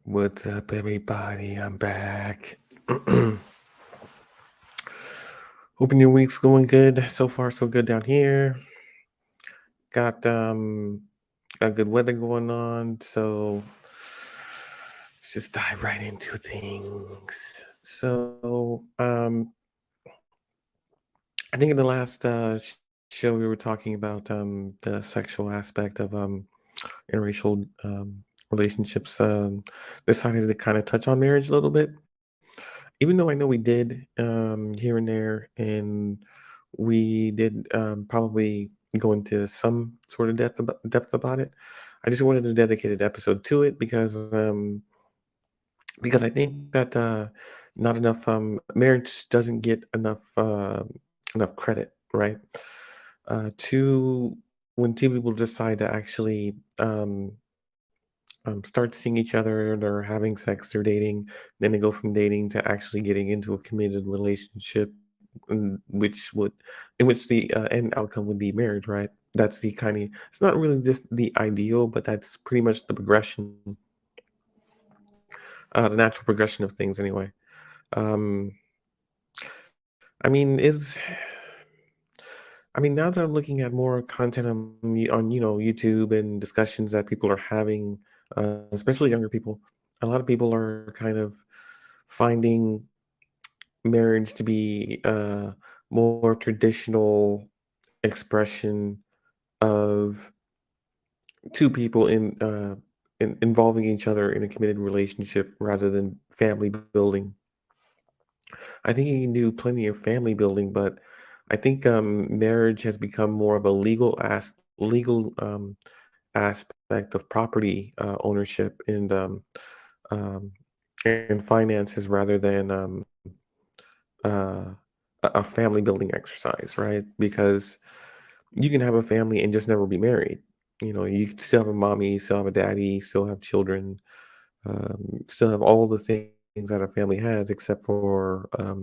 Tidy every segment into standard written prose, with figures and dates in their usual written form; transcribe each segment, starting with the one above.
What's up, everybody? I'm back. Hoping your week's going good. So far, so good down here. Got good weather going on, so let's just dive right into things. I think in the last show we were talking about the sexual aspect of interracial relationships. Decided to kind of touch on marriage a little bit. Even though I know we did here and there, and we did probably go into some sort of depth about it. I just wanted a dedicated episode to it because I think that not enough marriage doesn't get enough credit, right? To when two people decide to actually start seeing each other, they're having sex, they're dating, then they go from dating to actually getting into a committed relationship, in which would, in which the end outcome would be marriage, right? That's the kind of, it's not really just the ideal, but that's pretty much the progression, the natural progression of things anyway. Um, I mean, is, I mean, now that I'm looking at more content on YouTube and discussions that people are having, especially younger people, a lot of people are kind of finding marriage to be a more traditional expression of two people involving each other in a committed relationship rather than family building. I think you can do plenty of family building, but I think marriage has become more of a legal aspect of property ownership um, and finances rather than uh, a family building exercise, right? Because you can have a family and just never be married. You know, you can still have a mommy, still have a daddy, still have children, still have all the things that a family has, except for a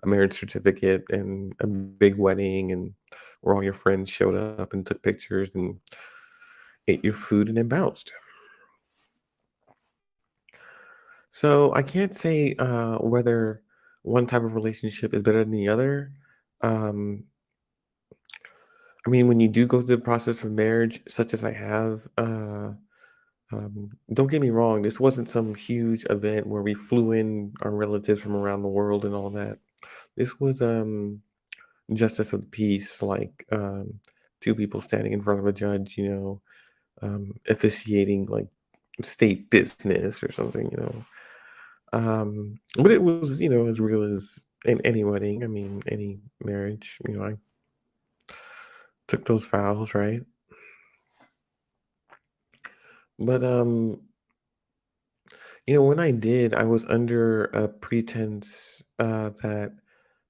marriage certificate and a big wedding, and where all your friends showed up and took pictures and ate your food and then bounced. So I can't say whether one type of relationship is better than the other. Um, I mean, when you do go through the process of marriage, such as I have, don't get me wrong, this wasn't some huge event where we flew in our relatives from around the world and all that. This was justice of the peace, like two people standing in front of a judge, officiating like state business or something, but it was, as real as in any wedding. I mean, any marriage. I took those vows, right? But when I did, I was under a pretense that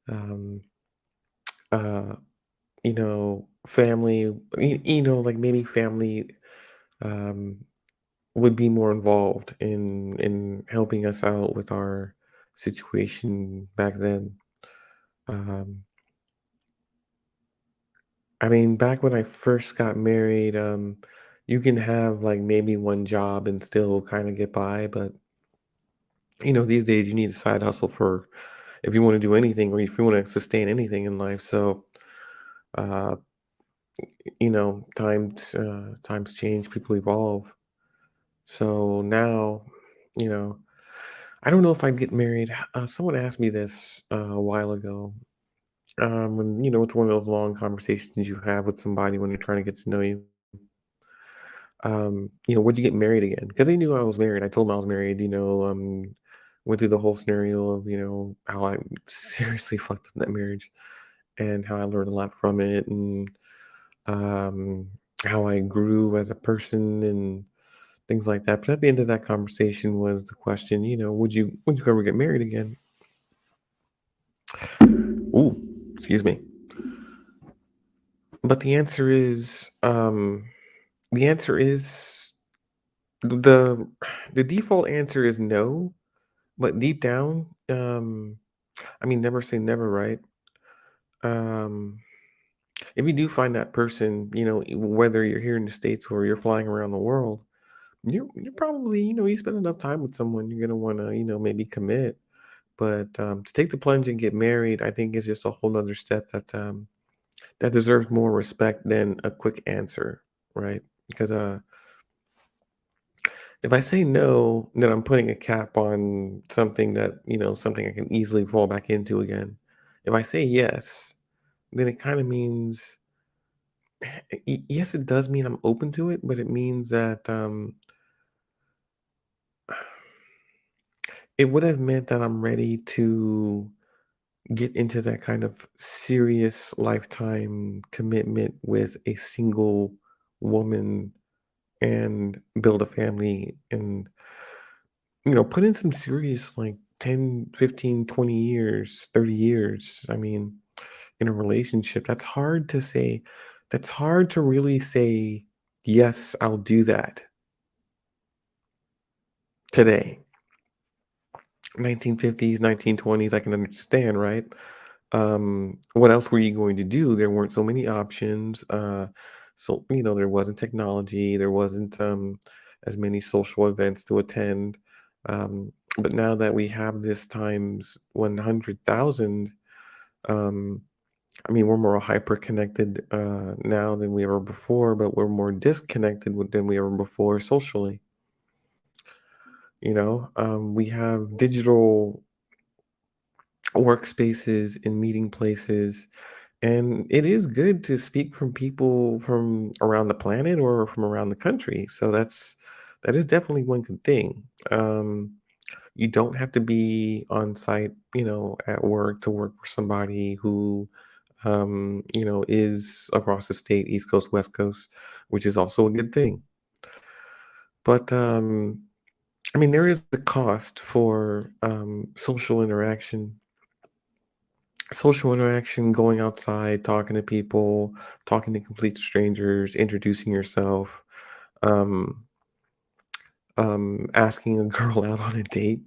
um, uh, family, like maybe family um, would be more involved in helping us out with our situation back then. Um, I mean, back when I first got married, you can have like maybe one job and still kind of get by, but these days you need a side hustle for if you want to do anything or if you want to sustain anything in life. So, uh, times change, people evolve. So now, you know, I don't know if I'd get married. Someone asked me this a while ago. When it's one of those long conversations you have with somebody when you're trying to get to know you. Would you get married again? Because they knew I was married. I told them I was married. Went through the whole scenario of how I seriously fucked up that marriage and how I learned a lot from it, and um, how I grew as a person and things like that. But at the end of that conversation was the question, would you ever get married again? Ooh, excuse me. But the answer is the the default answer is no. But deep down, I mean, never say never, right? Um, if you do find that person, whether you're here in the States or you're flying around the world, you're probably, you spend enough time with someone, you're gonna wanna, maybe commit. But to take the plunge and get married, I think is just a whole nother step that deserves more respect than a quick answer, right? Because if I say no, then I'm putting a cap on something something I can easily fall back into again. If I say yes, then it kind of means, yes, it does mean I'm open to it, but it means that it would have meant that I'm ready to get into that kind of serious lifetime commitment with a single woman and build a family and put in some serious, like, 10, 15, 20 years, 30 years. I mean, in a relationship, that's hard to really say, yes, I'll do that today. 1950s, 1920s, I can understand, right? What else were you going to do? There weren't so many options. So, there wasn't technology, there wasn't as many social events to attend. But now that we have this times 100,000, um, I mean, we're more hyper connected now than we ever before, but we're more disconnected than we ever before socially. We have digital workspaces and meeting places. And it is good to speak from people from around the planet or from around the country. So that is definitely one good thing. You don't have to be on site, at work to work for somebody who, is across the state, East Coast, West Coast, which is also a good thing. But I mean, there is the cost for social interaction, going outside, talking to people, talking to complete strangers, introducing yourself, um, asking a girl out on a date,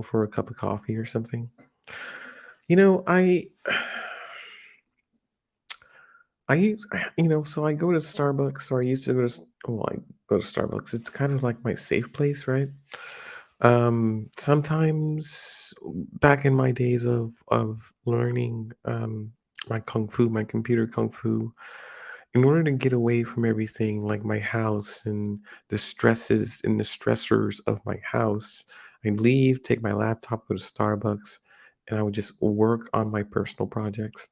for a cup of coffee or something. I, so I go to Starbucks, or I used to go to, well, I go to Starbucks. It's kind of like my safe place, right? Sometimes back in my days of learning my kung fu, my computer kung fu, in order to get away from everything like my house and the stresses and the stressors of my house, I'd leave, take my laptop, go to Starbucks, and I would just work on my personal projects.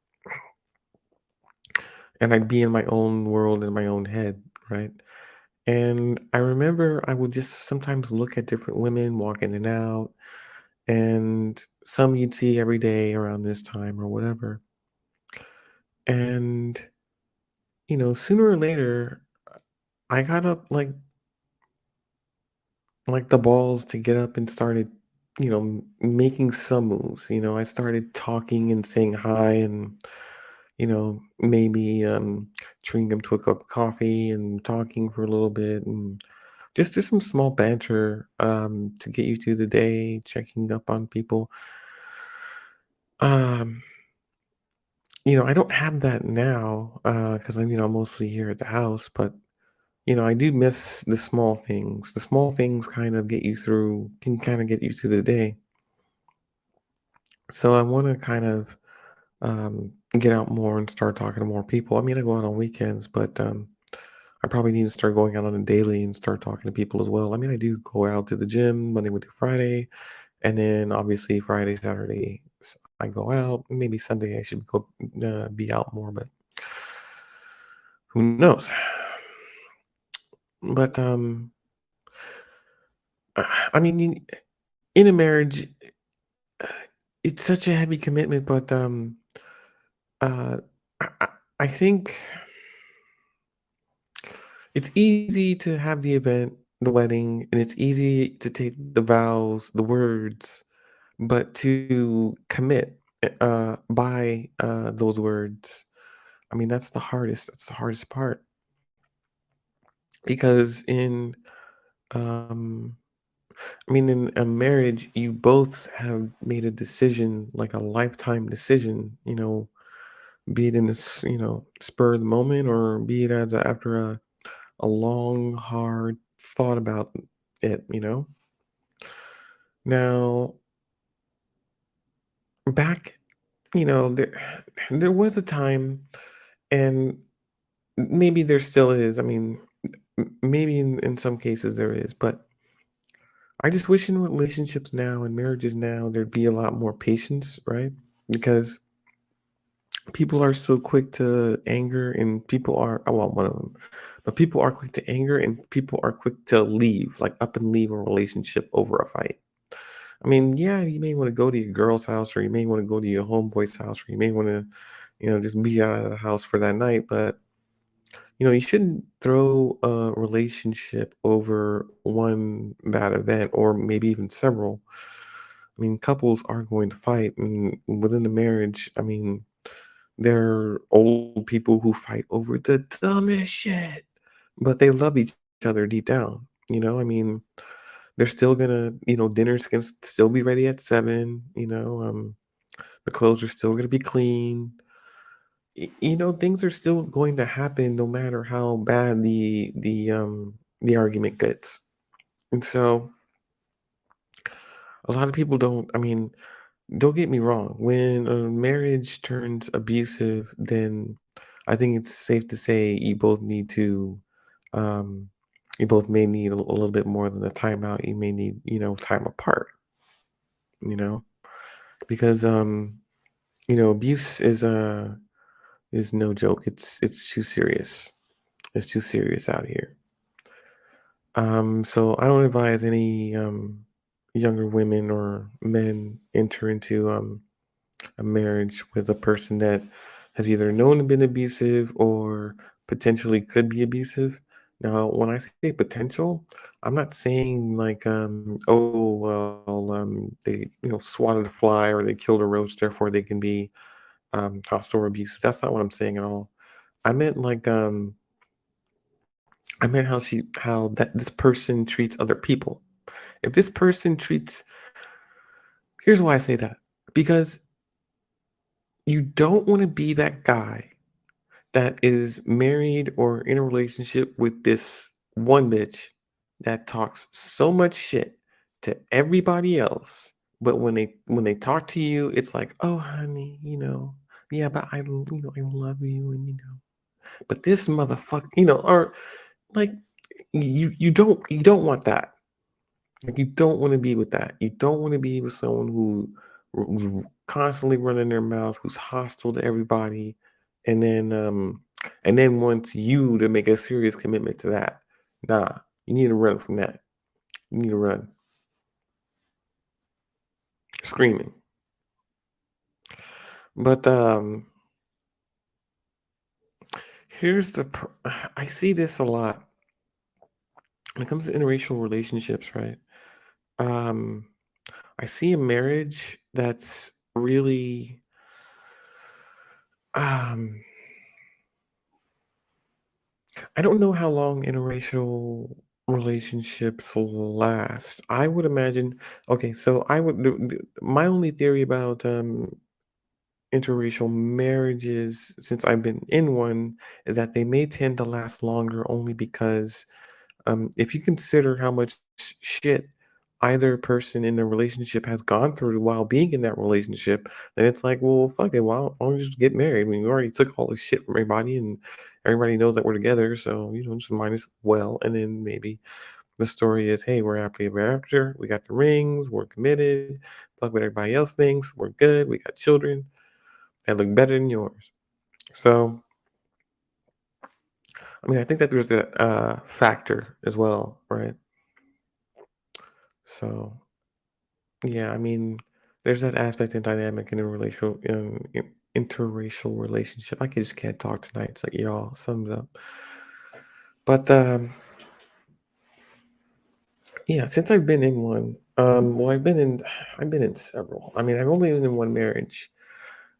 And I'd be in my own world in my own head, right? And I remember I would just sometimes look at different women walking in and out, and some you'd see every day around this time or whatever. And, sooner or later, I got up like the balls to get up and started, making some moves. I started talking and saying hi and, maybe treating them to a cup of coffee and talking for a little bit and just do some small banter to get you through the day, checking up on people. Um, I don't have that now because I'm, mostly here at the house, but I do miss the small things. The small things can kind of get you through the day. So I want to kind of get out more and start talking to more people. I mean, I go out on weekends, but I probably need to start going out on a daily and start talking to people as well. I mean, I do go out to the gym Monday, Wednesday, Friday, and then obviously Friday, Saturday I go out. Maybe Sunday I should go be out more, but who knows? But I mean, in a marriage, uh, it's such a heavy commitment. But uh, I, I I think it's easy to have the event, the wedding, and it's easy to take the vows, the words, but to commit by those words, I mean, that's the hardest. That's the hardest part because um, in a marriage, you both have made a decision, like a lifetime decision. Be it in this, spur of the moment, or be it after a a long, hard thought about it, you know? Now, back, there was a time, and maybe there still is. I mean, maybe in some cases there is, but I just wish in relationships now and marriages now there'd be a lot more patience, right? Because people are so quick to anger, and people are, well, one of them, but people are quick to anger, and people are quick to leave, like up and leave a relationship over a fight. I mean, yeah, you may want to go to your girl's house, or you may want to go to your homeboy's house, or you may want to, just be out of the house for that night. But, you shouldn't throw a relationship over one bad event, or maybe even several. I mean, couples are going to fight, and within the marriage, I mean, there are old people who fight over the dumbest shit, but they love each other deep down. I mean, they're still gonna, dinners can still be ready at 7, the clothes are still gonna be clean. Things are still going to happen no matter how bad the argument gets. And so a lot of people don't, I mean, don't get me wrong, when a marriage turns abusive, then I think it's safe to say um, you both may need a little bit more than a timeout. You may need, time apart, you know, because abuse is no joke. It's too serious. It's too serious out here. So I don't advise any younger women or men enter into a marriage with a person that has either known and been abusive or potentially could be abusive. Now, when I say potential, I'm not saying like, oh well, they swatted a fly or they killed a roach, therefore they can be hostile or abusive. That's not what I'm saying at all. I meant like, I meant how that this person treats other people. If this person treats, here's why I say that, because you don't want to be that guy that is married or in a relationship with this one bitch that talks so much shit to everybody else, but when they talk to you, it's like, "Oh, honey, yeah, but I love you, and but this motherfucker, or like you don't want that. Like, you don't want to be with that. You don't want to be with someone who's constantly running their mouth, who's hostile to everybody, and then wants you to make a serious commitment to that. Nah, you need to run from that. You need to run, screaming. But here's I see this a lot when it comes to interracial relationships, right? Um, I see a marriage that's really um I don't know how long interracial relationships last. I would imagine, okay, so my only theory about interracial marriages, since I've been in one, is that they may tend to last longer only because, if you consider how much shit either person in the relationship has gone through while being in that relationship, then it's like, well, fuck it. Why don't we just get married? I mean, we already took all this shit from everybody, and everybody knows that we're together. So, just might as well. And then maybe the story is, hey, we're happily ever after. We got the rings. We're committed. Fuck what everybody else thinks. We're good. We got children that look better than yours. So, I mean, I think that there's a factor as well, right? So, yeah, I mean, there's that aspect and dynamic in a interracial relationship. I just can't talk tonight. It's like, y'all, sums up. But yeah, since I've been in one, well, I've been in several. I mean, I've only been in one marriage,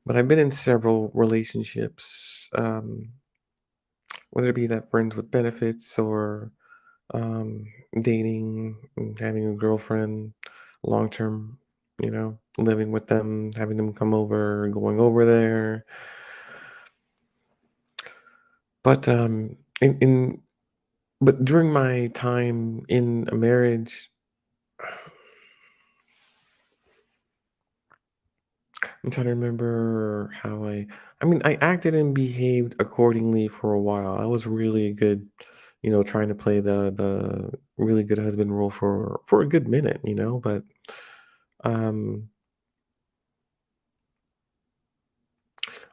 but I've been in several relationships. Whether it be that friends with benefits, or um, dating, having a girlfriend, long term, living with them, having them come over, going over there. But in But during my time in a marriage, I'm trying to remember how I mean, I acted and behaved accordingly for a while. I was really good, trying to play the really good husband role for a good minute, but um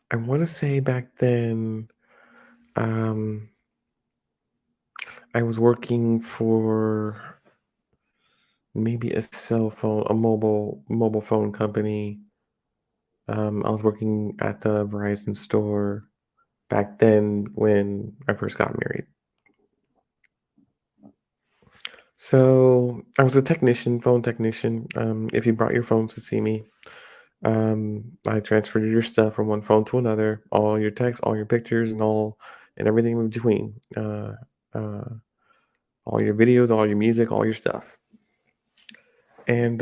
I want to say back then um I was working for maybe a cell phone, a mobile phone company. I was working at the Verizon store back then when I first got married. So I was a technician, phone technician. If you brought your phones to see me, I transferred your stuff from one phone to another, all your texts, all your pictures, and everything in between. Uh, all your videos, all your music, all your stuff, and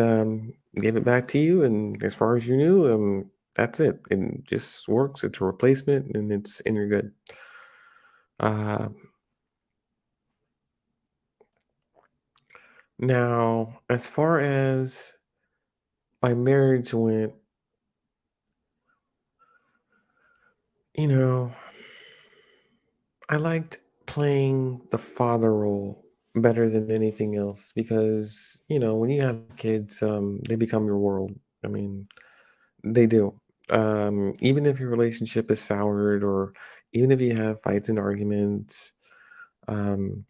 gave it back to you. And as far as you knew, that's it. It just works. It's a replacement, and you're good. Uh, Now, as far as my marriage went, you know, I liked playing the father role better than anything else because, when you have kids, they become your world. I mean, they do. Even if your relationship is soured or even if you have fights and arguments, um,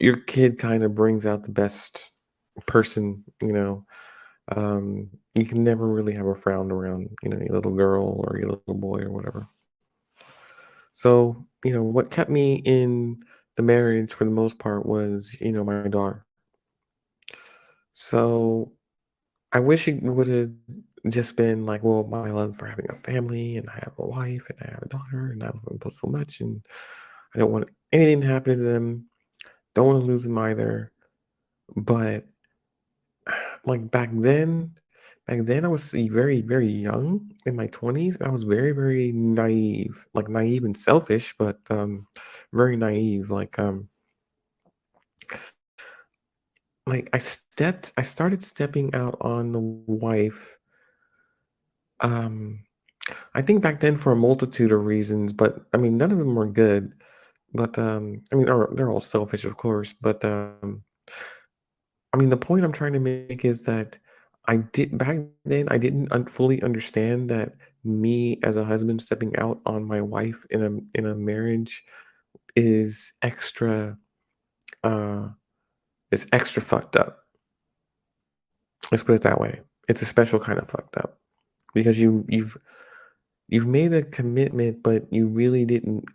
your kid kind of brings out the best person. You can never really have a frown around, your little girl or your little boy or whatever. So, what kept me in the marriage for the most part was, my daughter. So I wish it would have just been like, well, my love for having a family and I have a wife and I have a daughter and I love them both so much and I don't want anything to happen to them. Don't want to lose them either. But like back then I was very, very young in my 20s. I was very, very naive, like naive and selfish, but very naive. Like I started stepping out on the wife. Um, I think back then for a multitude of reasons, but I mean none of them were good. But I mean they're all selfish, of course. But I mean the point I'm trying to make is that back then I didn't fully understand that me as a husband stepping out on my wife in a marriage is uh extra fucked up. Let's put it that way. It's a special kind of fucked up because you've made a commitment, but you really didn't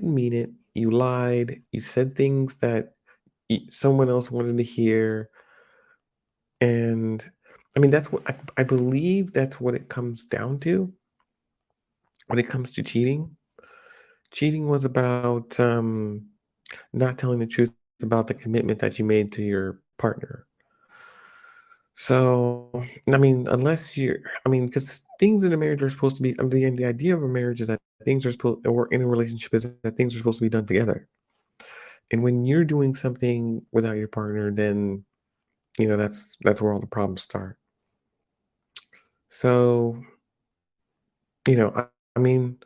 mean it. You lied. You said things that someone else wanted to hear, and I mean that's what I believe that's what it comes down to when it comes to cheating. Cheating was about not telling the truth about the commitment that you made to your partner. So, I mean, because things in a marriage are supposed to be, the idea of a marriage is that things are supposed, or in a relationship is that things are supposed to be done together. And when you're doing something without your partner, then, that's where all the problems start. So, I mean,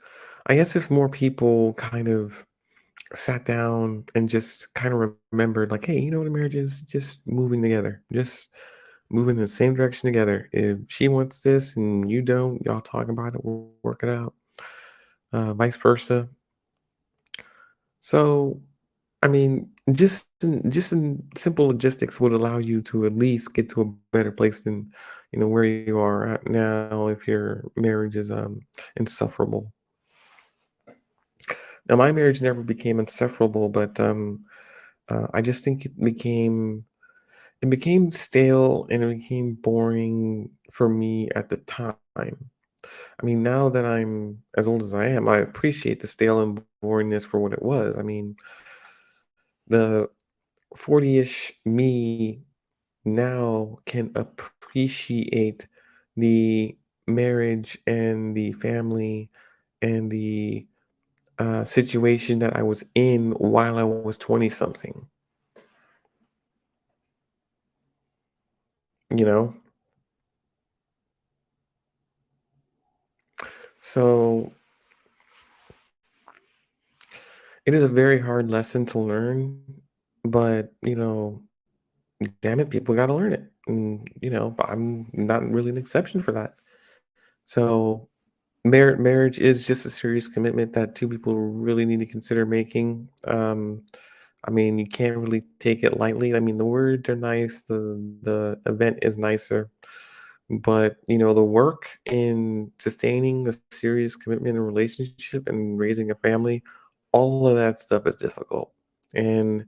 I guess if more people kind of sat down and just kind of remembered, like, hey, you know what a marriage is? Just moving together, just moving in the same direction together. If she wants this and you don't, y'all talk about it, we'll work it out. Vice versa. So, I mean, just in simple logistics would allow you to at least get to a better place than where you are at now if your marriage is insufferable. Now, my marriage never became insufferable, but I just think it became stale and it became boring for me at the time. I mean, now that I'm as old as I am, I appreciate the stale and boringness for what it was. I mean, the 40-ish me now can appreciate the marriage and the family and the situation that I was in while I was 20 something, you know? So it is a very hard lesson to learn, but damn it, people got to learn it. And, I'm not really an exception for that. So marriage is just a serious commitment that two people really need to consider making. I mean, you can't really take it lightly. I mean, the words are nice, the event is nicer, but the work in sustaining a serious commitment and relationship and raising a family, all of that stuff is difficult, and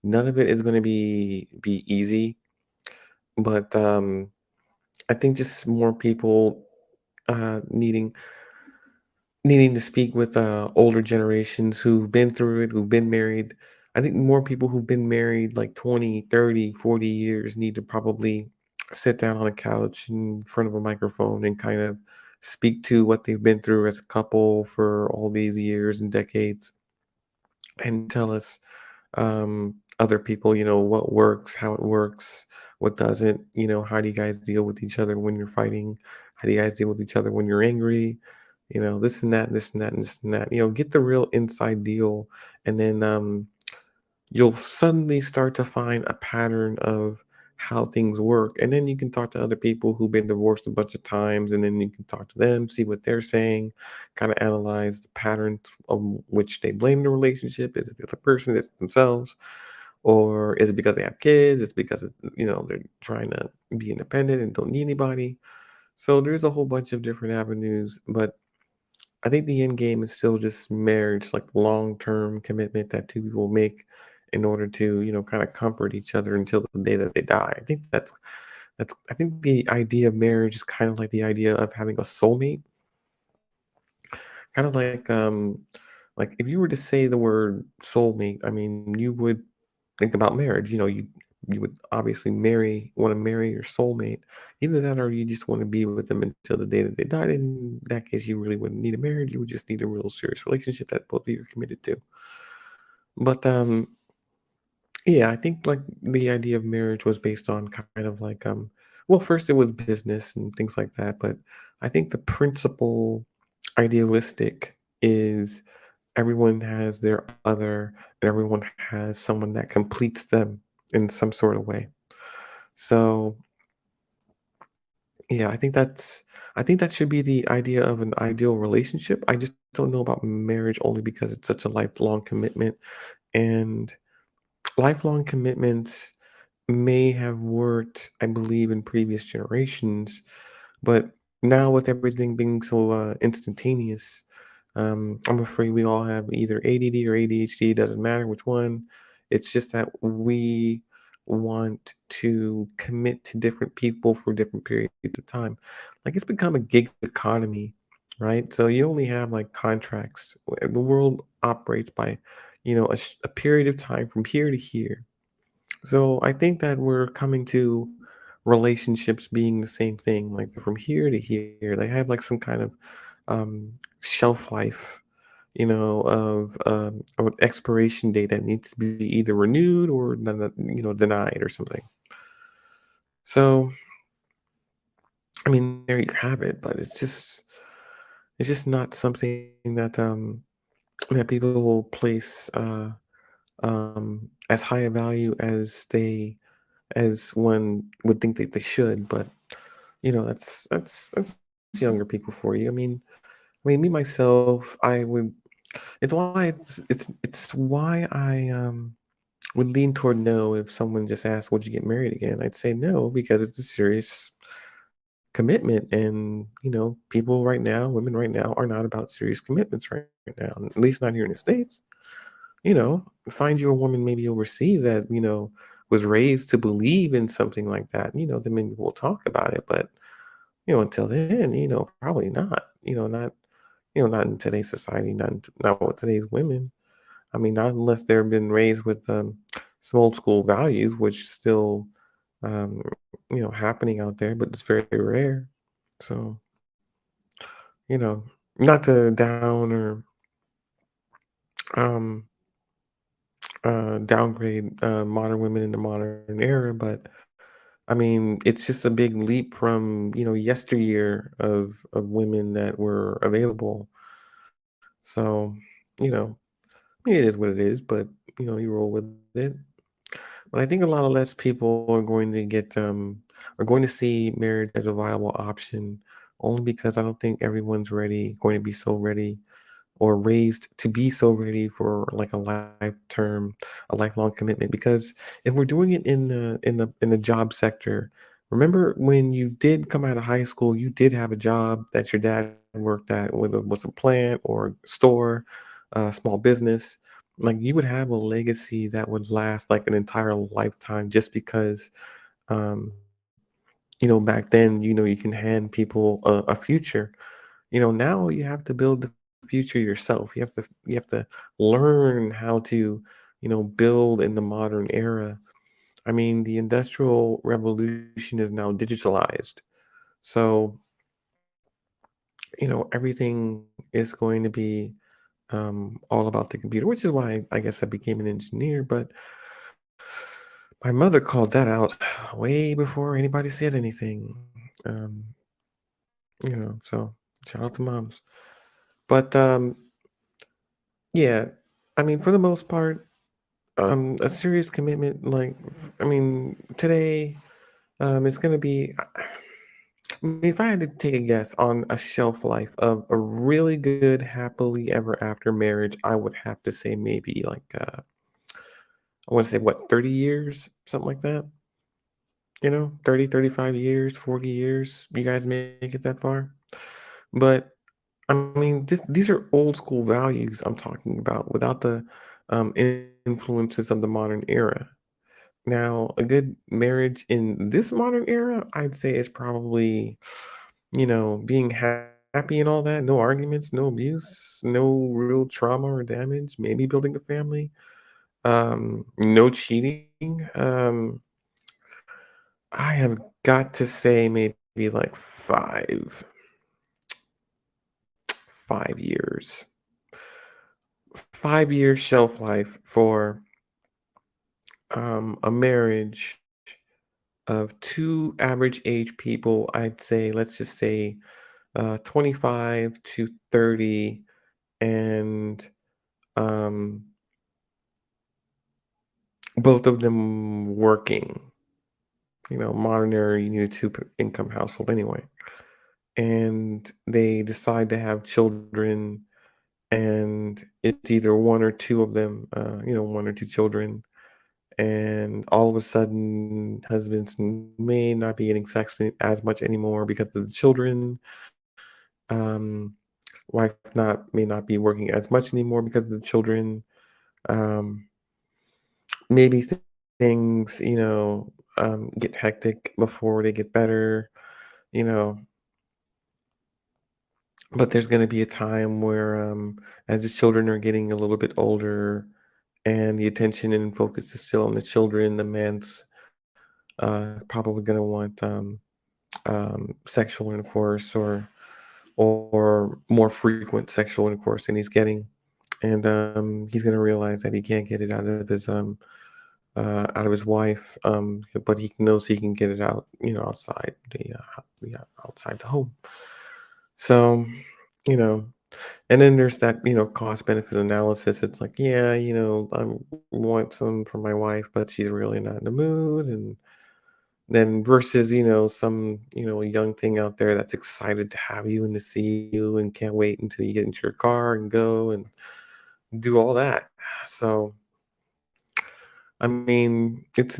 none of it is going to be easy. But I think just more people needing to speak with older generations who've been through it, who've been married. I think more people who've been married like 20, 30, 40 years need to probably sit down on a couch in front of a microphone and kind of speak to what they've been through as a couple for all these years and decades and tell us, other people, what works, how it works, what doesn't, how do you guys deal with each other when you're fighting? How do you guys deal with each other when you're angry? This and that, and this and that, and this and that. Get the real inside deal, and then you'll suddenly start to find a pattern of how things work. And then you can talk to other people who've been divorced a bunch of times, and then you can talk to them, see what they're saying, kind of analyze the patterns of which they blame the relationship. Is it the other person? Is it themselves? Or is it because they have kids? It's because they're trying to be independent and don't need anybody. So there's a whole bunch of different avenues, but I think the end game is still just marriage, like long-term commitment that two people make in order to, kind of comfort each other until the day that they die. I think that's I think the idea of marriage is kind of like the idea of having a soulmate, kind of like if you were to say the word soulmate, I mean, you would think about marriage. You would obviously want to marry your soulmate. Either that or you just want to be with them until the day that they died. In that case, you really wouldn't need a marriage. You would just need a real serious relationship that both of you are committed to. But yeah, I think like the idea of marriage was based on kind of like well, first it was business and things like that, but I think the principle idealistic is everyone has their other, and everyone has someone that completes them in some sort of way. So, yeah, I think that should be the idea of an ideal relationship. I just don't know about marriage only because it's such a lifelong commitment, and lifelong commitments may have worked, I believe, in previous generations, but now with everything being so instantaneous, I'm afraid we all have either ADD or ADHD. It doesn't matter which one. It's just that we want to commit to different people for different periods of time. Like it's become a gig economy, right? So you only have like contracts. The world operates by, a period of time from here to here. So I think that we're coming to relationships being the same thing, like from here to here. They have like some kind of shelf life, of an expiration date that needs to be either renewed or denied or something. So I mean, there you have it, but it's just not something that people will place as high a value as one would think that they should. But that's younger people for you. I mean, me myself, I would. It's why I would lean toward no if someone just asked, "Would you get married again?" I'd say no because it's a serious commitment, and people right now, women right now, are not about serious commitments right now. At least not here in the states. Find you a woman maybe overseas that was raised to believe in something like that. Then maybe we'll talk about it, but until then, probably not. Not in today's society, not with today's women. I mean, not unless they've been raised with some old school values, which still, um, happening out there, but it's very rare. So, you know, not to down or um, downgrade modern women in the modern era, but I mean, it's just a big leap from yesteryear of women that were available. So, you know, it is what it is, but you roll with it. But I think a lot of less people are going to see marriage as a viable option only because I don't think everyone's going to be so ready or raised to be so ready for like a lifelong commitment. Because if we're doing it in the job sector, remember when you did come out of high school, you did have a job that your dad worked at, whether it was a plant or a store, a small business. Like you would have a legacy that would last like an entire lifetime just because um, back then, you can hand people a future. Now you have to build the future yourself. You have to learn how to, build in the modern era. I mean, the industrial revolution is now digitalized. So, everything is going to be all about the computer, which is why I guess I became an engineer. But my mother called that out way before anybody said anything. Um, so shout out to moms. But yeah, I mean, for the most part, a serious commitment, like, I mean, today, it's gonna be. I mean, if I had to take a guess on a shelf life of a really good happily ever after marriage, I would have to say maybe like I want to say what 30 years, something like that. 30, 35 years, 40 years. You guys make it that far, but I mean, these are old school values I'm talking about without the influences of the modern era. Now, a good marriage in this modern era, I'd say is probably, being happy and all that, no arguments, no abuse, no real trauma or damage, maybe building a family, no cheating. I have got to say maybe like 5 years. 5 years shelf life for a marriage of two average age people. I'd say, let's just say 25 to 30, and um, both of them working. Modern era, you need a income household anyway. And they decide to have children, and it's either one or two of them, one or two children. And all of a sudden, husbands may not be getting sex as much anymore because of the children. Um, wife not may not be working as much anymore because of the children. Um, maybe things, get hectic before they get better, you know. But there's going to be a time where, as the children are getting a little bit older, and the attention and focus is still on the children, the man's probably going to want sexual intercourse or more frequent sexual intercourse than he's getting, and he's going to realize that he can't get it out of his wife, but he knows he can get it out, outside outside the home. So, you know, and then there's that, cost benefit analysis. It's like, yeah, I want some for my wife, but she's really not in the mood, and then versus, some, young thing out there that's excited to have you and to see you and can't wait until you get into your car and go and do all that. So, I mean, it's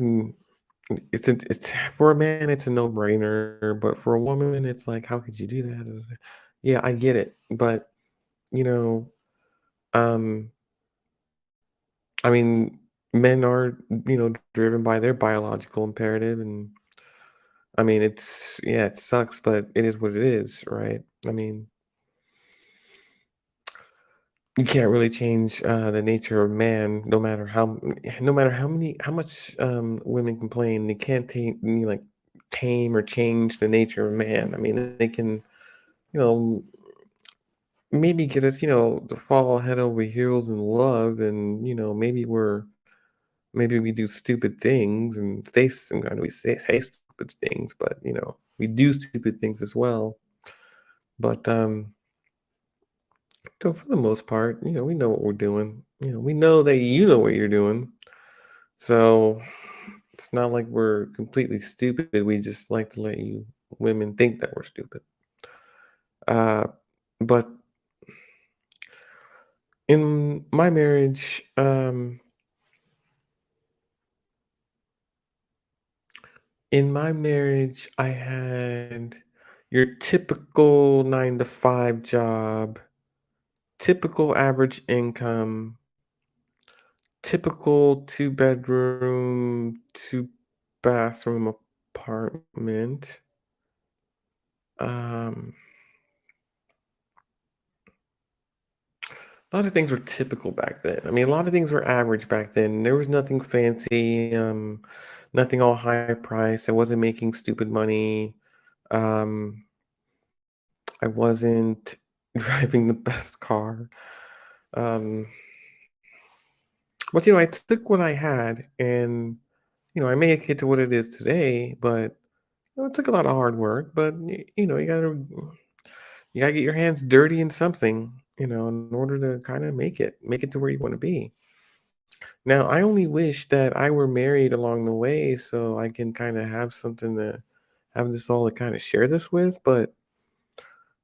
for a man, it's a no-brainer, but for a woman, it's like, how could you do that? Yeah, I get it, but you know, um, I mean, men are, driven by their biological imperative, and I mean, yeah, it sucks, but it is what it is, right? I mean, you can't really change the nature of man, how much women complain. They can't tame or change the nature of man. I mean, they can, you know, maybe get us, to fall head over heels in love, and maybe we do stupid things and and we say stupid things, but we do stupid things as well. But for the most part, we know what we're doing. We know that you know what you're doing. So it's not like we're completely stupid. We just like to let you women think that we're stupid. Uh, but in my marriage, I had your typical 9 to 5 job, typical average income, typical 2 bedroom, 2 bathroom apartment. Um, a lot of things were typical back then. I mean, a lot of things were average back then. There was nothing fancy, nothing all high price. I wasn't making stupid money. Um, I wasn't driving the best car. Um, but I took what I had, and I made it to what it is today. But it took a lot of hard work. But you gotta get your hands dirty in something, in order to kind of make it to where you want to be. Now, I only wish that I were married along the way so I can kind of have something to have this all to kind of share this with. But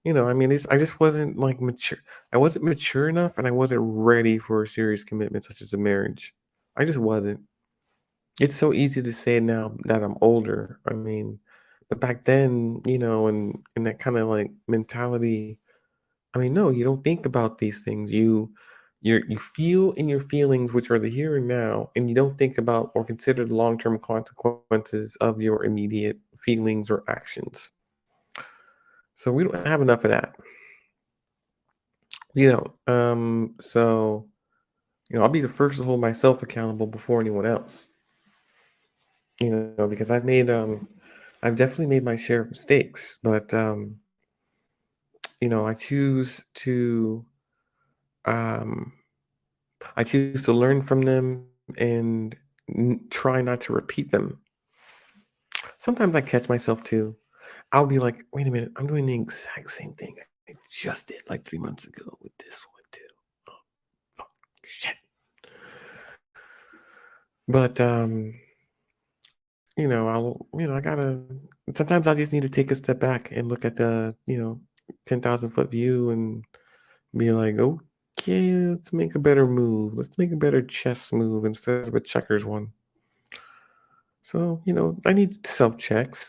I mean, I just wasn't like mature. I wasn't mature enough, and I wasn't ready for a serious commitment such as a marriage. I just wasn't. It's so easy to say now that I'm older. I mean, but back then, and that kind of like mentality. I mean, no, you don't think about these things. You feel in your feelings, which are the here and now, and you don't think about or consider the long-term consequences of your immediate feelings or actions. So we don't have enough of that. So I'll be the first to hold myself accountable before anyone else. Because I've definitely made my share of mistakes, but I choose to um learn from them and try not to repeat them. Sometimes I catch myself too. I'll be like, wait a minute, I'm doing the exact same thing I just did like 3 months ago with this one too. Oh, fuck, shit. But I gotta sometimes I just need to take a step back and look at the, 10,000-foot view and be like, okay, let's make a better move. Let's make a better chess move instead of a checkers one. So, I need self checks.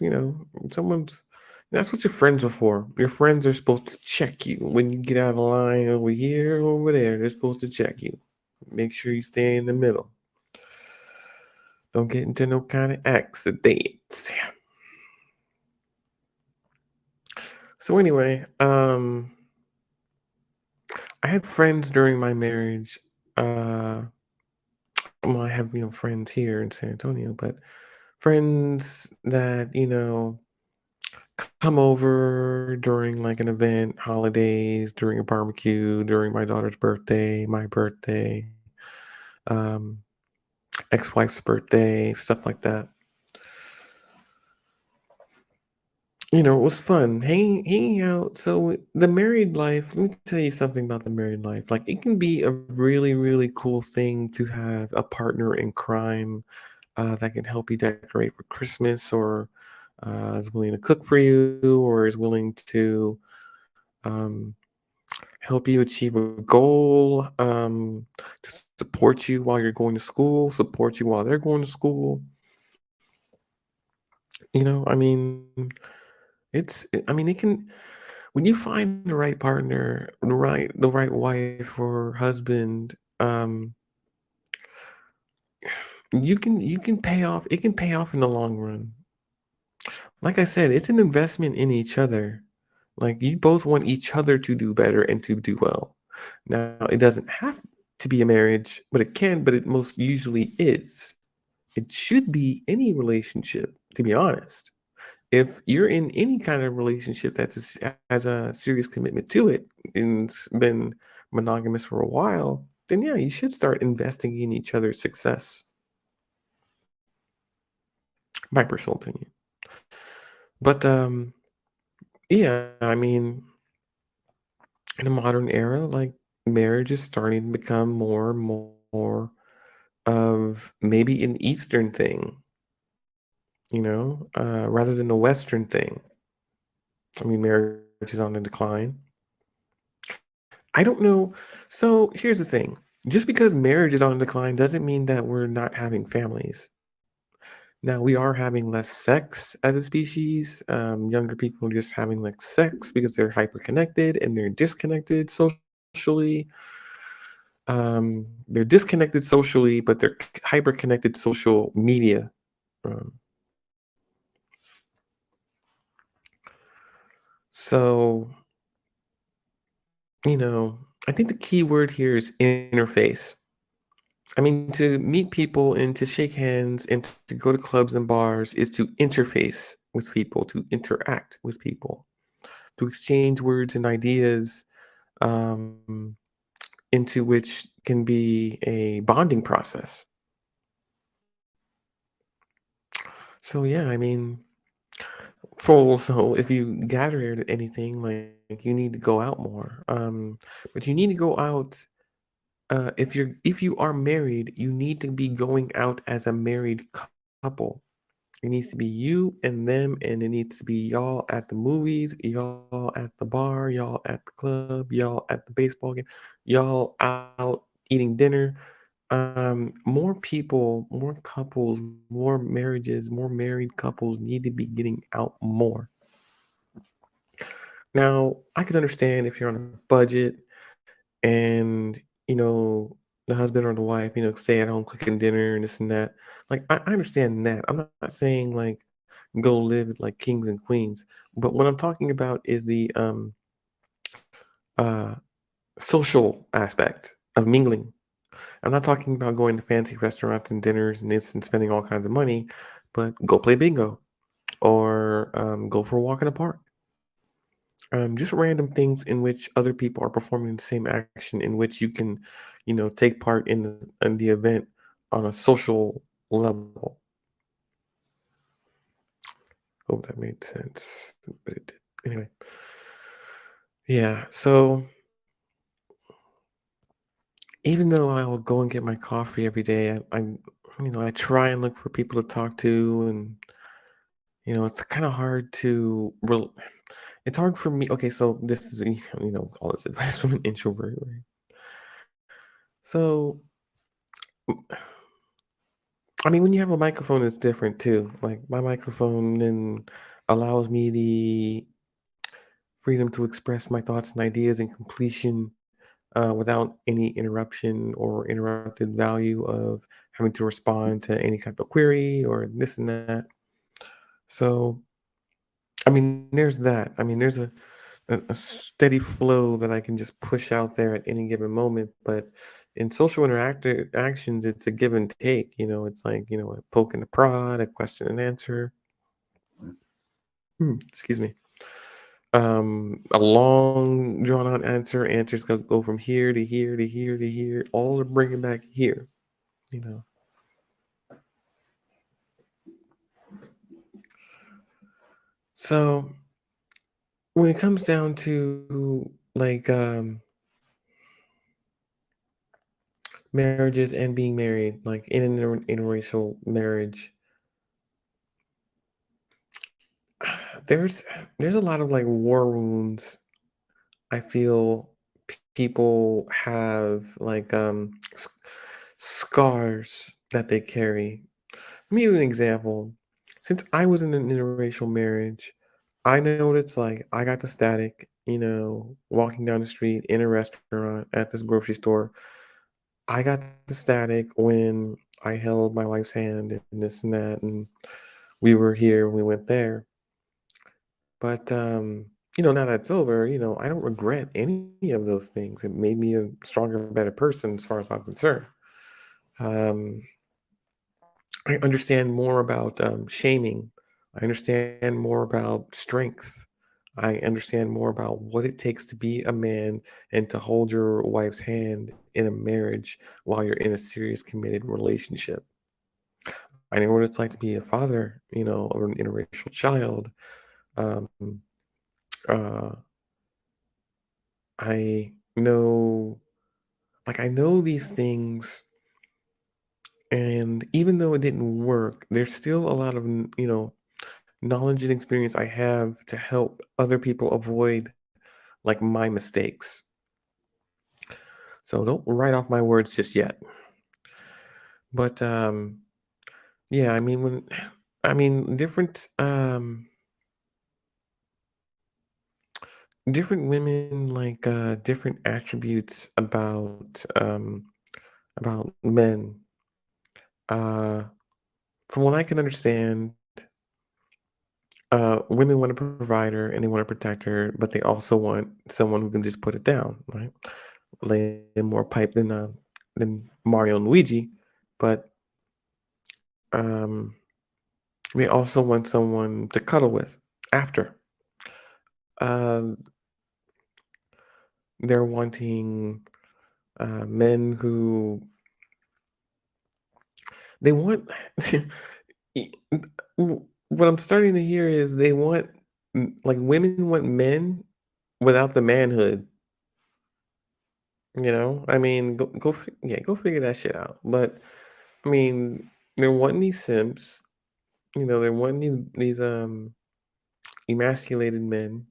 Someone's That's what your friends are for. Your friends are supposed to check you when you get out of line over here, over there. They're supposed to check you. Make sure you stay in the middle. Don't get into no kind of accidents. So anyway, I had friends during my marriage. Uh, well, I have friends here in San Antonio, but friends that come over during like an event, holidays, during a barbecue, during my daughter's birthday, my birthday, um, ex-wife's birthday, stuff like that. It was fun hanging out. So the married life, let me tell you something about the married life. Like it can be a really, really cool thing to have a partner in crime that can help you decorate for Christmas, or is willing to cook for you, or is willing to um, help you achieve a goal, to support you while you're going to school, support you while they're going to school. I mean, I mean, it can, when you find the right partner, the right wife or husband, you can pay off. It can pay off in the long run. Like I said, it's an investment in each other. Like you both want each other to do better and to do well. Now, it doesn't have to be a marriage, but it can, but it most usually is. It should be any relationship, to be honest. if you're in any kind of relationship has a serious commitment to it and it's been monogamous for a while, then yeah, you should start investing in each other's success. My personal opinion. But yeah, I mean, in a modern era, like marriage is starting to become more and more of maybe an Eastern thing, rather than a Western thing. I mean, marriage is on the decline. I don't know. So here's the thing. Just because marriage is on the decline doesn't mean that we're not having families. Now, we are having less sex as a species. Younger people are just having less sex because they're hyper connected and they're disconnected socially. They're disconnected socially, but they're hyper connected social media. Um, so, you know, I think the key word here is interface. I mean, to meet people and to shake hands and to go to clubs and bars is to interface with people, to interact with people, to exchange words and ideas, um, into which can be a bonding process. So, yeah, I mean, so if you gather at anything, like you need to go out more. But you need to go out. If you are married, you need to be going out as a married couple. It needs to be you and them, and it needs to be y'all at the movies, y'all at the bar, y'all at the club, y'all at the baseball game, y'all out eating dinner. More people, more couples, more marriages, more married couples need to be getting out more. Now, I could understand if you're on a budget and, the husband or the wife, stay at home cooking dinner and this and that. Like, I understand that. I'm not saying like go live like kings and queens, but what I'm talking about is the uh, social aspect of mingling. I'm not talking about going to fancy restaurants and dinners and this and spending all kinds of money, but go play bingo or go for a walk in the park. Just random things in which other people are performing the same action in which you can, take part in the event on a social level. Hope that made sense, but it did. Anyway, yeah. So even though I will go and get my coffee every day, I try and look for people to talk to, and it's kind of hard to. It's hard for me. Okay, so this is all this advice from an introvert, right? So I mean, when you have a microphone, it's different too. Like my microphone then allows me the freedom to express my thoughts and ideas in completion without any interruption or interrupted value of having to respond to any type of query or this and that. So, I mean, there's that. I mean, there's a steady flow that I can just push out there at any given moment. But in social actions, it's a give and take. It's like, a poke and a prod, a question and answer. Excuse me. A long drawn out answers go from here to here to here to here, all to bring it back here, you know. So when it comes down to like marriages and being married, like in an interracial marriage, there's there's a lot of like war wounds. I feel people have like scars that they carry. Let me give you an example. Since I was in an interracial marriage, I know what it's like. I got the static, walking down the street in a restaurant at this grocery store. I got the static when I held my wife's hand and this and that, and we were here, we went there. But now that's over, I don't regret any of those things. It made me a stronger, better person as far as I'm concerned. Um, I understand more about shaming, I understand more about strength. I understand more about what it takes to be a man and to hold your wife's hand in a marriage while you're in a serious committed relationship. I know what it's like to be a father, or an interracial child. Um, uh, I know, I know these things, and even though it didn't work, there's still a lot of, knowledge and experience I have to help other people avoid like my mistakes. So don't write off my words just yet. But yeah, I mean different different women like different attributes about men. Uh from what I can understand, women want a provider and they want a protector, but they also want someone who can just put it down, right? Lay more pipe than Mario and Luigi, but um they also want someone to cuddle with after. Uh, they're wanting men who they want. e- what I'm starting to hear is they want like women want men without the manhood. I mean, yeah, go figure that shit out. But I mean, they're wanting these simps. They're wanting these emasculated men.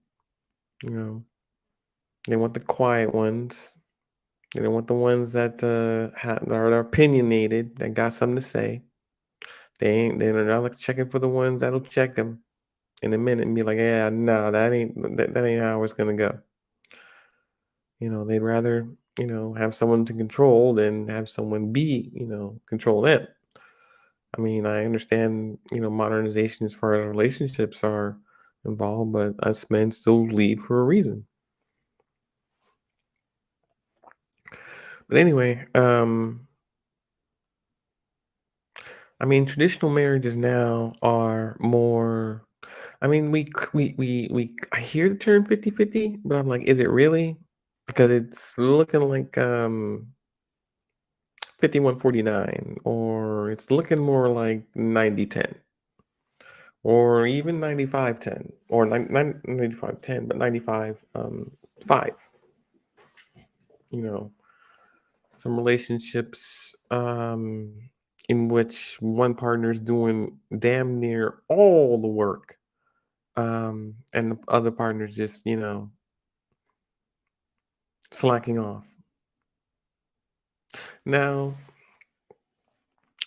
You know, they want the quiet ones. They don't want the ones that are opinionated, that got something to say. They're not like checking for the ones that'll check them in a minute and be like, yeah, no, that ain't how it's gonna go. They'd rather have someone to control than have someone be control them. I mean, I understand modernization as far as relationships are involved, but us men still lead for a reason. But anyway, I mean, traditional marriages now are more. I mean, I hear the term 50-50, but I'm like, is it really? Because it's looking like 51-49, or it's looking more like 90-10, or even 95-10, or 95-10, but 95 5. You know, some relationships in which one partner is doing damn near all the work, and the other partner's just slacking off. Now,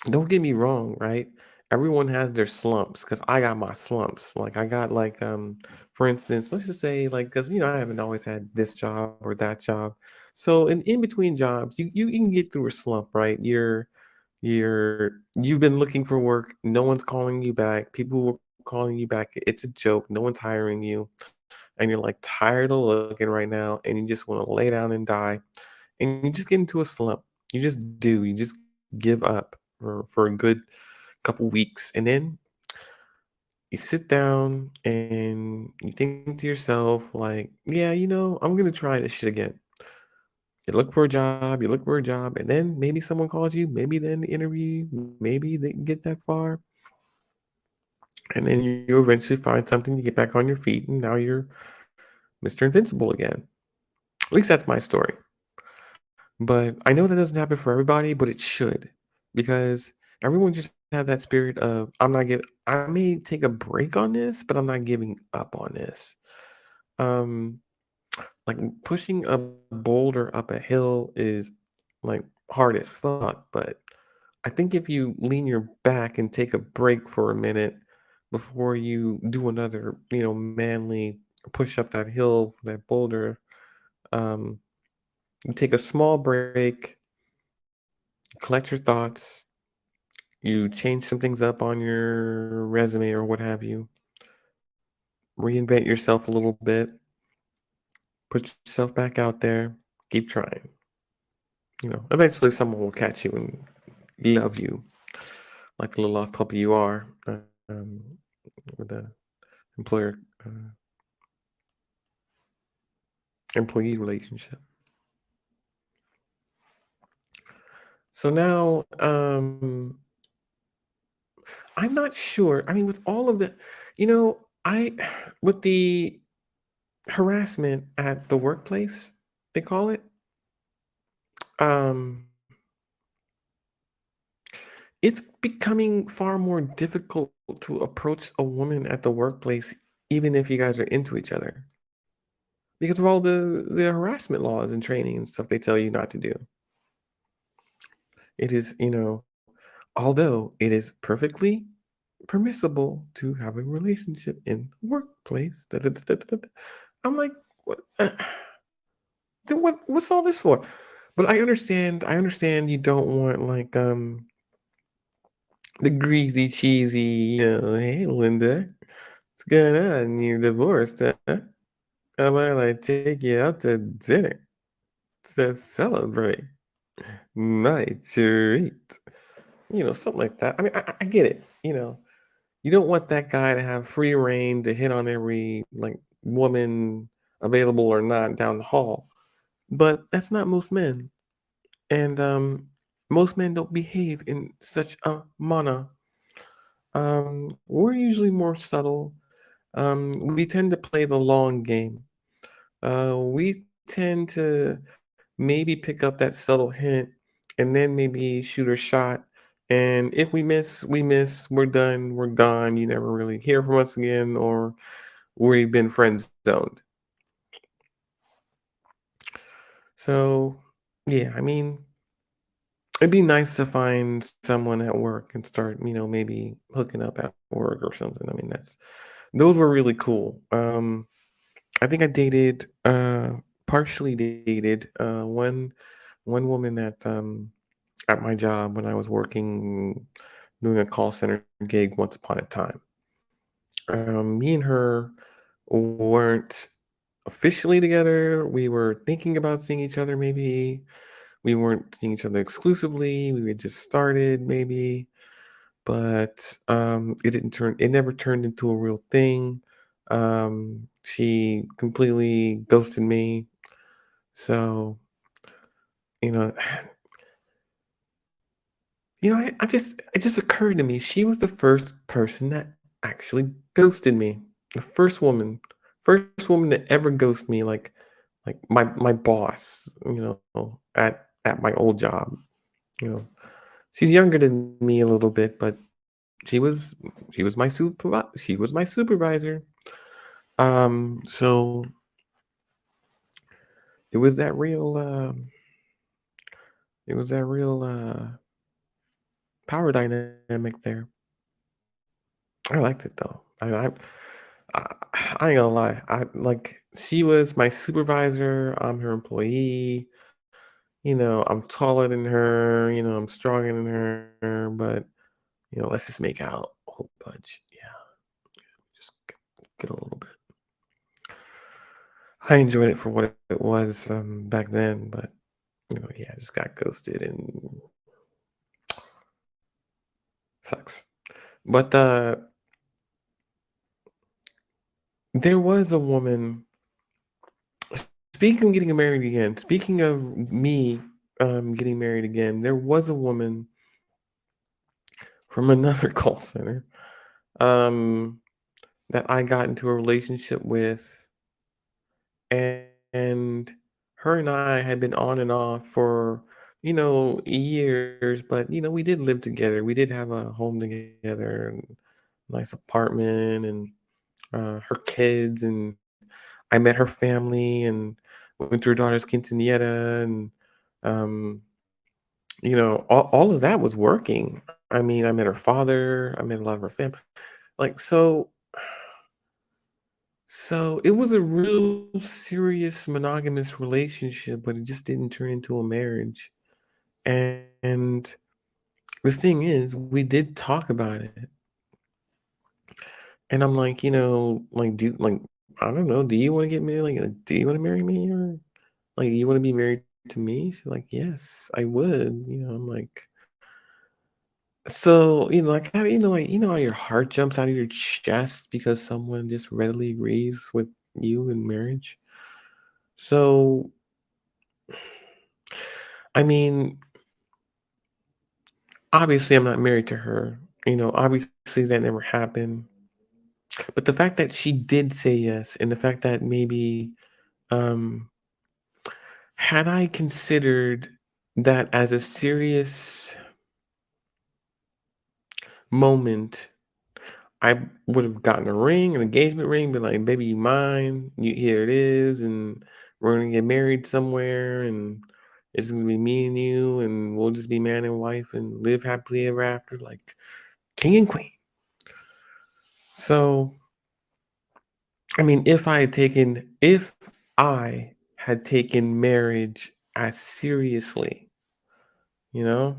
don't get me wrong, right? Everyone has their slumps because I got my slumps. Like I got like for instance, let's just say like because I haven't always had this job or that job. So in between jobs, you can get through a slump, right? You've been looking for work, no one's calling you back, people were calling you back, it's a joke, no one's hiring you, and you're like tired of looking right now, and you just want to lay down and die, and you just get into a slump. You just give up for a good couple weeks, and then you sit down and you think to yourself like, yeah, I'm gonna try this shit again. You look for a job, and then maybe someone calls you, maybe then the interview, maybe they can get that far, and then you eventually find something to get back on your feet, and now you're Mr. Invincible again. At least that's my story. But I know that doesn't happen for everybody, but it should, because everyone just have that spirit of I'm not giving. I may take a break on this, but I'm not giving up on this. Um, like pushing a boulder up a hill is like hard as fuck, but I think if you lean your back and take a break for a minute before you do another, manly push up that hill, that boulder, um, you take a small break, collect your thoughts, you change some things up on your resume or what have you, reinvent yourself a little bit, put yourself back out there, keep trying. Eventually someone will catch you and love you like the little lost puppy you are. Um, with the employer employee relationship. So now, I'm not sure. I mean, with all of the, I with the harassment at the workplace, they call it. Um, it's becoming far more difficult to approach a woman at the workplace, even if you guys are into each other, because of all the harassment laws and training and stuff they tell you not to do. It is, although it is perfectly permissible to have a relationship in the workplace. Da, da, da, da, da, da. I'm like, what? Then what's all this for? But I understand. I understand you don't want like the greasy, cheesy. Hey Linda, what's going on? You're divorced, huh? How about I take you out to dinner to celebrate my treat? Something like that. I mean, I get it. You don't want that guy to have free reign to hit on every like woman available or not down the hall. But that's not most men. And most men don't behave in such a manner. We're usually more subtle. We tend to play the long game. We tend to maybe pick up that subtle hint and then maybe shoot a shot. And if we miss, we miss. We're done. We're gone. You never really hear from us again, or we've been friend zoned. So, yeah, I mean, it'd be nice to find someone at work and start, maybe hooking up at work or something. I mean, those were really cool. I think I dated, partially dated, one woman at my job when I was working doing a call center gig once upon a time. Me and her weren't officially together. We were thinking about seeing each other maybe. We weren't seeing each other exclusively. We had just started maybe, but it never turned into a real thing. She completely ghosted me. So, you know, it just occurred to me, she was the first person that actually ghosted me. The first woman to ever ghost me, like my boss, at my old job. You know, she's younger than me a little bit, but she was she was my supervisor. So it was that real it was that real power dynamic there. I liked it though. I I ain't gonna lie. She was my supervisor. I'm her employee. I'm taller than her. I'm stronger than her. But let's just make out a whole bunch. Yeah, just get a little bit. I enjoyed it for what it was back then, but yeah, I just got ghosted and sucks. But there was a woman. Speaking of getting married again, speaking of me getting married again, there was a woman from another call center um, that I got into a relationship with, and her and I had been on and off for years, but we did live together. We did have a home together, and nice apartment, and her kids, and I met her family, and went to her daughter's quinceanera, and um, all of that was working. I mean, I met her father, I met a lot of her family. Like, so it was a real serious monogamous relationship, but it just didn't turn into a marriage. And the thing is, we did talk about it. And I'm like, I don't know, do you want to get married? Do you want to marry me, or do you want to be married to me? She's like, yes, I would. I'm like, So, like how how your heart jumps out of your chest because someone just readily agrees with you in marriage. So, I mean, obviously I'm not married to her. Obviously that never happened. But the fact that she did say yes, and the fact that maybe um had I considered that as a serious moment, I would have gotten a ring, an engagement ring, been like, "Baby, you mine. You here it is, and we're gonna get married somewhere, and it's gonna be me and you, and we'll just be man and wife and live happily ever after, like king and queen." So, I mean, if I had taken marriage as seriously, you know,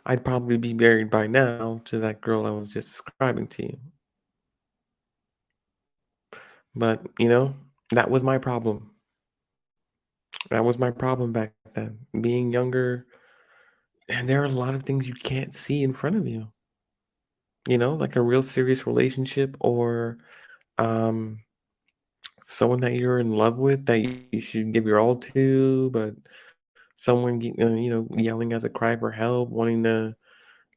I'd probably be married by now to that girl I was just describing to you. But, that was my problem. That was my problem back then. Being younger, and there are a lot of things you can't see in front of you, like a real serious relationship or um, someone that you're in love with that you should give your all to, but someone, yelling as a cry for help, wanting to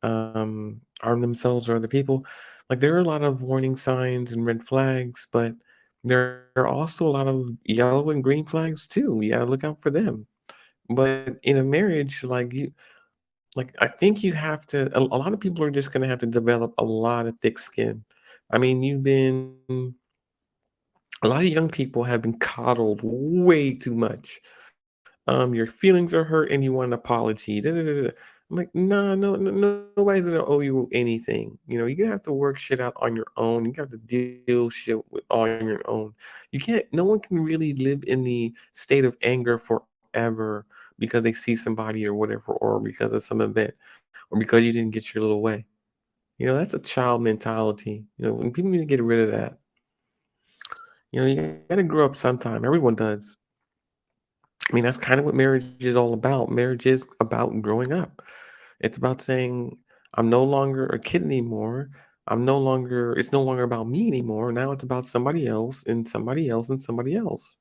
harm themselves or other people. Like there are a lot of warning signs and red flags, but there are also a lot of yellow and green flags too. You gotta look out for them. But in a marriage, I think you have to. A lot of people are just gonna have to develop a lot of thick skin. I mean, a lot of young people have been coddled way too much. Your feelings are hurt and you want an apology. Da, da, da, da. I'm like, nah, no, no, nobody's gonna owe you anything. You're gonna have to work shit out on your own. You have to deal shit with on your own. You can't. No one can really live in the state of anger forever because they see somebody or whatever, or because of some event, or because you didn't get your little way. That's a child mentality. When people need to get rid of that. You gotta grow up sometime. Everyone does. I mean, that's kind of what marriage is all about. Marriage is about growing up. It's about saying, I'm no longer a kid anymore. It's no longer about me anymore. Now it's about somebody else and somebody else and somebody else.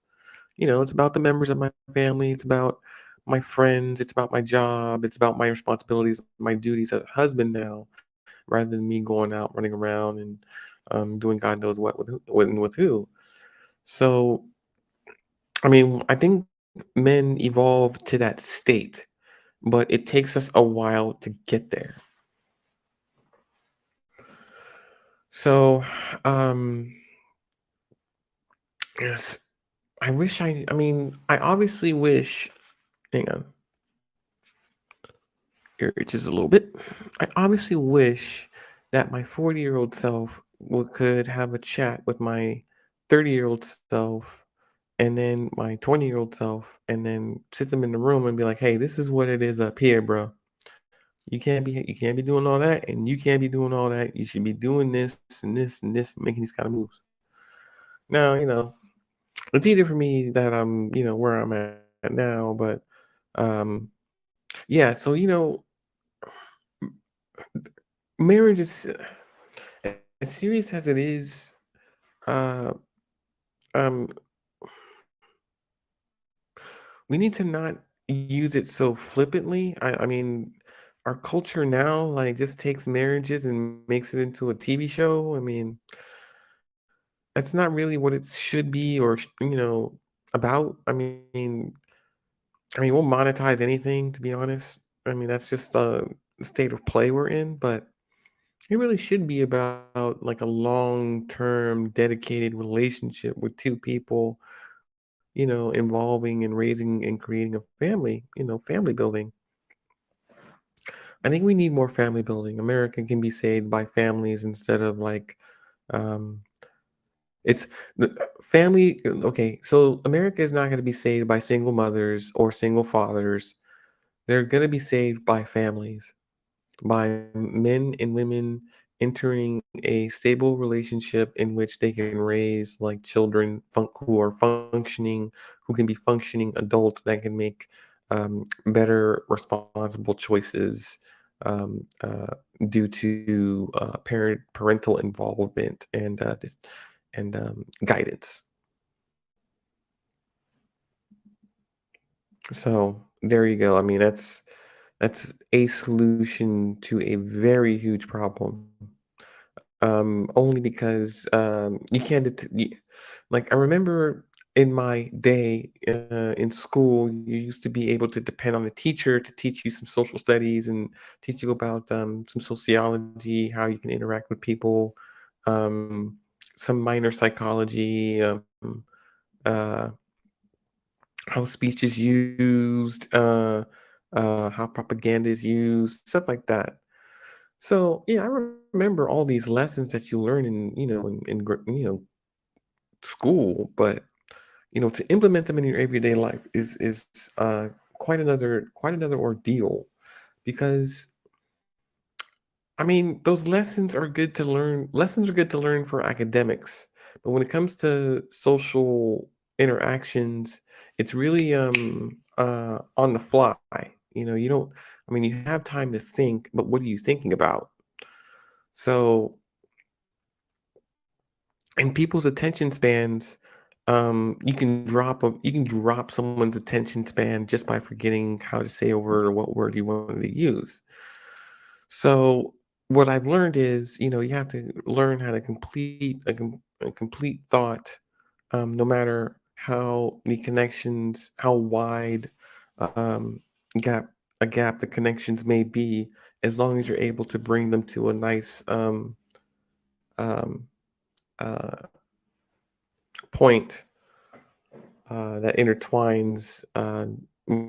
It's about the members of my family. It's about my friends. It's about my job. It's about my responsibilities, my duties as a husband now, rather than me going out, running around and doing God knows what with who. So, I mean, I think men evolve to that state, but it takes us a while to get there. So, um, yes, I obviously wish, hang on, here, just a little bit. I obviously wish that my 40-year-old self could have a chat with my 30-year-old self and then my 20-year-old self and then sit them in the room and be like, hey, this is what it is up here, bro. You can't be doing all that, and you can't be doing all that. You should be doing this and this and this, making these kind of moves. Now, it's easier for me that I'm, where I'm at now, but um, yeah. So marriage is as serious as it is. Uh, um, we need to not use it so flippantly. I mean, our culture now just takes marriages and makes it into a TV show. I mean, that's not really what it should be or about. I mean, we'll monetize anything, to be honest. I mean, that's just the state of play we're in, but it really should be about like a long-term dedicated relationship with two people, involving and raising and creating a family, family building. I think we need more family building. America can be saved by families instead of um it's the family. Okay, so America is not going to be saved by single mothers or single fathers. They're going to be saved by families, by men and women entering a stable relationship in which they can raise children who can be functioning adults that can make better, responsible choices um, uh, due to parental involvement and guidance. So there you go. I mean, that's a solution to a very huge problem. Only because you can't. Like I remember in my day in school, you used to be able to depend on a teacher to teach you some social studies and teach you about some sociology, how you can interact with people, um, some minor psychology, uh, how speech is used, how propaganda is used, stuff like that. So yeah, I remember all these lessons that you learn in school, but to implement them in your everyday life is quite another ordeal because I mean those lessons are good to learn. Lessons are good to learn for academics, but when it comes to social interactions, it's really on the fly. You don't. I mean, you have time to think, but what are you thinking about? So and people's attention spans, you can drop someone's attention span just by forgetting how to say a word or what word you wanted to use. So what I've learned is, you have to learn how to complete a complete thought, no matter how wide um, gap gap the connections may be, as long as you're able to bring them to a nice um, uh, point that intertwines,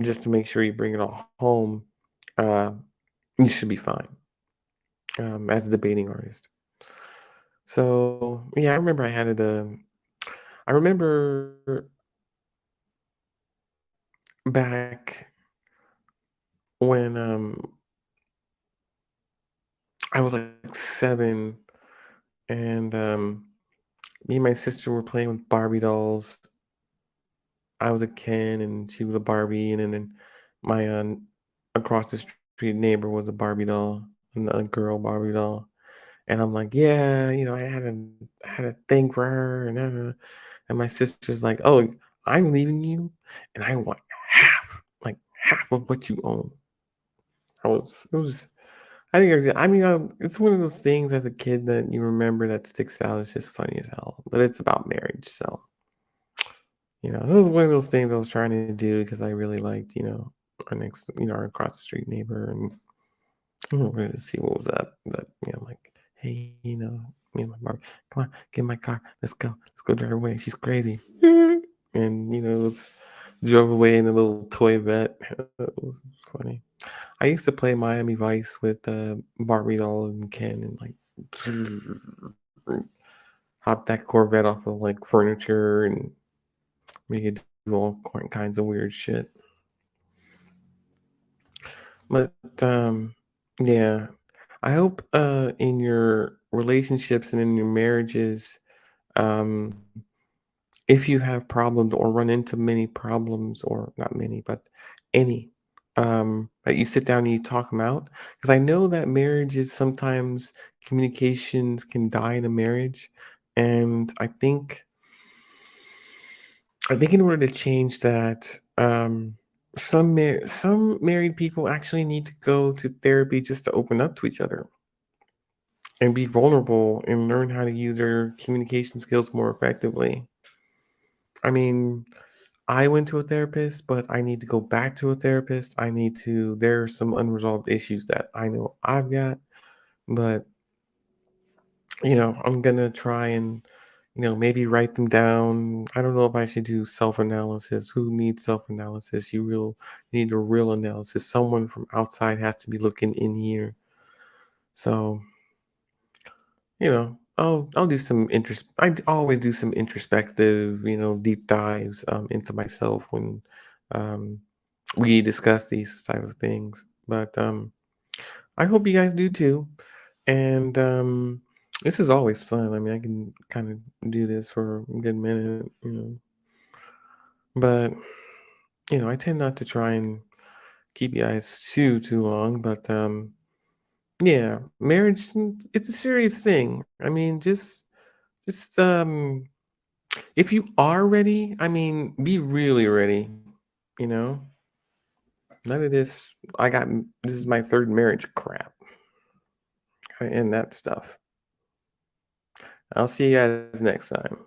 just to make sure you bring it all home, uh, you should be fine as a debating artist. So yeah, I remember back when I was like 7, and me and my sister were playing with Barbie dolls. I was a Ken, and she was a Barbie, and then my across the street neighbor was a Barbie doll, a girl Barbie doll. And I'm like, "Yeah, I had a thing for her," and my sister's like, "Oh, I'm leaving you, and I want half of what you own." It was I think I mean, it's one of those things as a kid that you remember that sticks out. It's just funny as hell, but it's about marriage, so, it was one of those things I was trying to do because I really liked, our across the street neighbor, and wanted to see what was up. But like, hey, me and my mom, come on, get in my car. Let's go drive away. She's crazy. And it's drove away in a little toy vet. It was funny. I used to play Miami Vice with Barbie doll and Ken and like hop that Corvette off of like furniture and make it do all kinds of weird shit. But yeah, I hope in your relationships and in your marriages, um, if you have problems or run into many problems, or not many, but any, that you sit down and you talk them out. Because I know that marriages sometimes communications can die in a marriage, and I think in order to change that, some married people actually need to go to therapy just to open up to each other and be vulnerable and learn how to use their communication skills more effectively. I mean, I went to a therapist, but I need to go back to a therapist. There are some unresolved issues that I know I've got, but I'm gonna try and, maybe write them down. I don't know if I should do self-analysis. Who needs self-analysis? You need a real analysis. Someone from outside has to be looking in here. So, I'll do some interest. Always do some introspective, deep dives into myself when um, we discuss these type of things. But I hope you guys do too. And this is always fun. I mean, I can kind of do this for a good minute. But I tend not to try and keep you guys too long. But Yeah, marriage, it's a serious thing. I mean, just if you are ready, I mean, be really ready, you know? None of this, this is my 3rd marriage crap, and that stuff. I'll see you guys next time.